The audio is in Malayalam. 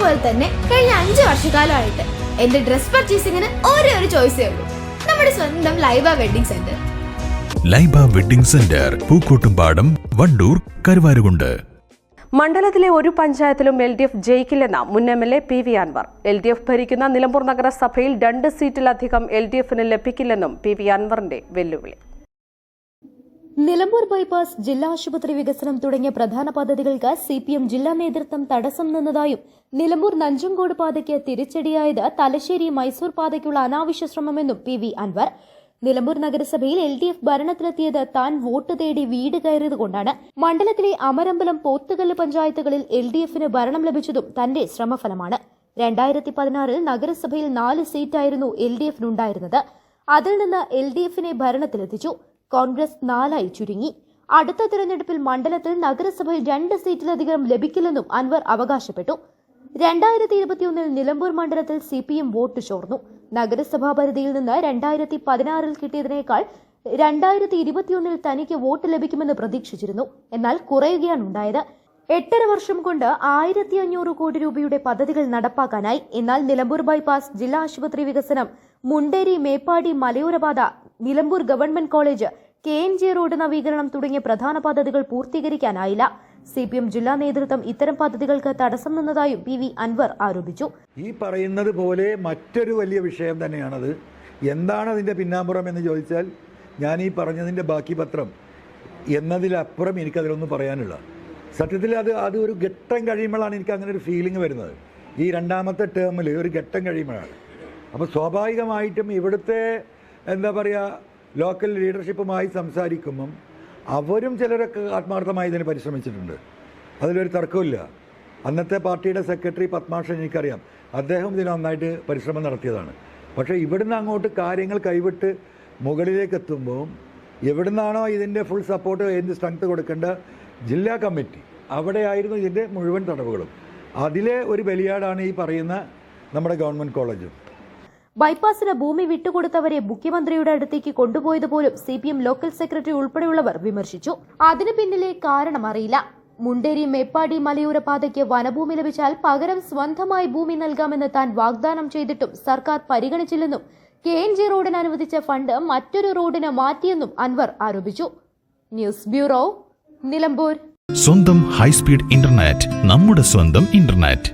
പോലെ തന്നെ കഴിഞ്ഞ 5 വർഷക്കാലമായിട്ട് എന്റെ ഡ്രസ് പർച്ചേസിംഗിന് ഒരേ ഒരു ചോയ്സേ ഉള്ളൂ, നമ്മുടെ സ്വന്തം Laiba wedding centre. Laiba wedding centre, Pookkottumpadam, Wandoor, Karuvarakundu. മണ്ഡലത്തിലെ ഒരു പഞ്ചായത്തിലും LDF ജയിക്കില്ലെന്ന മുൻ MLA PV അൻവർ. LDF ഭരിക്കുന്ന നിലമ്പൂർ നഗരസഭയിൽ 2 സീറ്റിലധികം LDFന് ലഭിക്കില്ലെന്നും PV അൻവറിന്റെ വെല്ലുവിളി. നിലമ്പൂർ ബൈപ്പാസ് ജില്ലാ ആശുപത്രി വികസനം തുടങ്ങിയ പ്രധാന പദ്ധതികൾക്ക് CPM ജില്ലാ നേതൃത്വം തടസ്സം നിന്നതായും നിലമ്പൂർ നഞ്ചങ്കോട് പാതയ്ക്ക് തിരിച്ചടിയായത് തലശ്ശേരി മൈസൂർ പാതയ്ക്കുള്ള അനാവശ്യ ശ്രമമെന്നും PV അൻവർ. നിലമ്പൂർ നഗരസഭയിൽ LDF ഭരണത്തിലെത്തിയത് താൻ വോട്ട് തേടി വീട് കയറിയതുകൊണ്ടാണ്. മണ്ഡലത്തിലെ അമരമ്പലം, പോത്തുകല്ല് പഞ്ചായത്തുകളിൽ LDFന് ഭരണം ലഭിച്ചതും തന്റെ ശ്രമഫലമാണ്. 2016 നഗരസഭയിൽ 4 സീറ്റായിരുന്നു LDFനുണ്ടായിരുന്നത്. അതിൽ നിന്ന് LDFനെ ഭരണത്തിലെത്തിച്ചു. കോൺഗ്രസ് 4 ചുരുങ്ങി. അടുത്ത തിരഞ്ഞെടുപ്പിൽ മണ്ഡലത്തിൽ നഗരസഭയിൽ 2 സീറ്റിലധികം ലഭിക്കില്ലെന്നും അൻവർ അവകാശപ്പെട്ടു. 2021 നിലമ്പൂർ മണ്ഡലത്തിൽ CPM വോട്ട് ചോർന്നു. നഗരസഭാ പരിധിയിൽ നിന്ന് 2016 കിട്ടിയതിനേക്കാൾ 2021 തനിക്ക് വോട്ട് ലഭിക്കുമെന്ന് പ്രതീക്ഷിച്ചിരുന്നു. എന്നാൽ കുറയുകയാണ് ഉണ്ടായത്. 8.5 വർഷം കൊണ്ട് 1500 കോടി രൂപയുടെ പദ്ധതികൾ നടപ്പാക്കാനായി. എന്നാൽ നിലമ്പൂർ ബൈപ്പാസ്, ജില്ലാ ആശുപത്രി വികസനം, മുണ്ടേരി മേപ്പാടി മലയോരപാത, Nilambur government college, KNG road നവീകരണം തുടങ്ങിയ പ്രധാന പദ്ധതികൾ പൂർത്തീകരിക്കാനായില്ല. CPM ജില്ലാ നേതൃത്വം ഇത്തരം പദ്ധതികൾക്ക് തടസ്സം നിന്നതായും PV അൻവർ ആരോപിച്ചു. ഈ പറയുന്നത് പോലെ മറ്റൊരു വലിയ വിഷയം തന്നെയാണത്. എന്താണ് അതിൻ്റെ പിന്നാമ്പുറം എന്ന് ചോദിച്ചാൽ, ഞാൻ ഈ പറഞ്ഞതിൻ്റെ ബാക്കി പത്രം എന്നതിലപ്പുറം എനിക്കതിലൊന്നും പറയാനുള്ള. സത്യത്തിൽ അത് ഒരു ഘട്ടം കഴിയുമ്പോഴാണ് എനിക്ക് അങ്ങനെ ഒരു ഫീലിംഗ് വരുന്നത്. ഈ 2ാമത്തെ ടേമിൽ ഒരു ഘട്ടം കഴിയുമ്പോഴാണ്. അപ്പോൾ സ്വാഭാവികമായിട്ടും ഇവിടുത്തെ എന്താ പറയുക, ലോക്കൽ ലീഡർഷിപ്പുമായി സംസാരിക്കുമ്പം അവരും ചിലരൊക്കെ ആത്മാർത്ഥമായി ഇതിന് പരിശ്രമിച്ചിട്ടുണ്ട്. അതിലൊരു തർക്കമില്ല. അന്നത്തെ പാർട്ടിയുടെ സെക്രട്ടറി പത്മാഷൻ എനിക്കറിയാം, അദ്ദേഹം ഇതിന് നന്നായിട്ട് പരിശ്രമം നടത്തിയതാണ്. പക്ഷേ ഇവിടുന്ന് അങ്ങോട്ട് കാര്യങ്ങൾ കൈവിട്ട് മുകളിലേക്ക് എത്തുമ്പോൾ എവിടുന്നാണോ ഇതിൻ്റെ ഫുൾ സപ്പോർട്ട്, എന്ത് സ്ട്രെങ്ത് കൊടുക്കേണ്ട ജില്ലാ കമ്മിറ്റി, അവിടെയായിരുന്നു ഇതിൻ്റെ മുഴുവൻ തടവുകളും. അതിലെ ഒരു ബലിയാടാണ് ഈ പറയുന്ന നമ്മുടെ ഗവൺമെൻറ് കോളേജും. ബൈപ്പാസിന് ഭൂമി വിട്ടുകൊടുത്തവരെ മുഖ്യമന്ത്രിയുടെ അടുത്തേക്ക് കൊണ്ടുപോയതുപോലും CPM ലോക്കൽ സെക്രട്ടറി ഉൾപ്പെടെയുള്ളവർ വിമർശിച്ചു. അതിന് പിന്നിലെ കാരണം അറിയില്ല. മുണ്ടേരി മേപ്പാടി മലയോര പാതയ്ക്ക് വനഭൂമി ലഭിച്ചാൽ പകരം സ്വന്തമായി ഭൂമി നൽകാമെന്ന് താൻ വാഗ്ദാനം ചെയ്തിട്ടും സർക്കാർ പരിഗണിച്ചില്ലെന്നും KNG റോഡിന് അനുവദിച്ച ഫണ്ട് മറ്റൊരു റോഡിന് മാറ്റിയെന്നും അൻവർ ആരോപിച്ചു. News bureau, Nilambur. സ്വന്തം ഹൈസ്പീഡ് ഇന്റർനെറ്റ്, നമ്മുടെ സ്വന്തം ഇന്റർനെറ്റ്.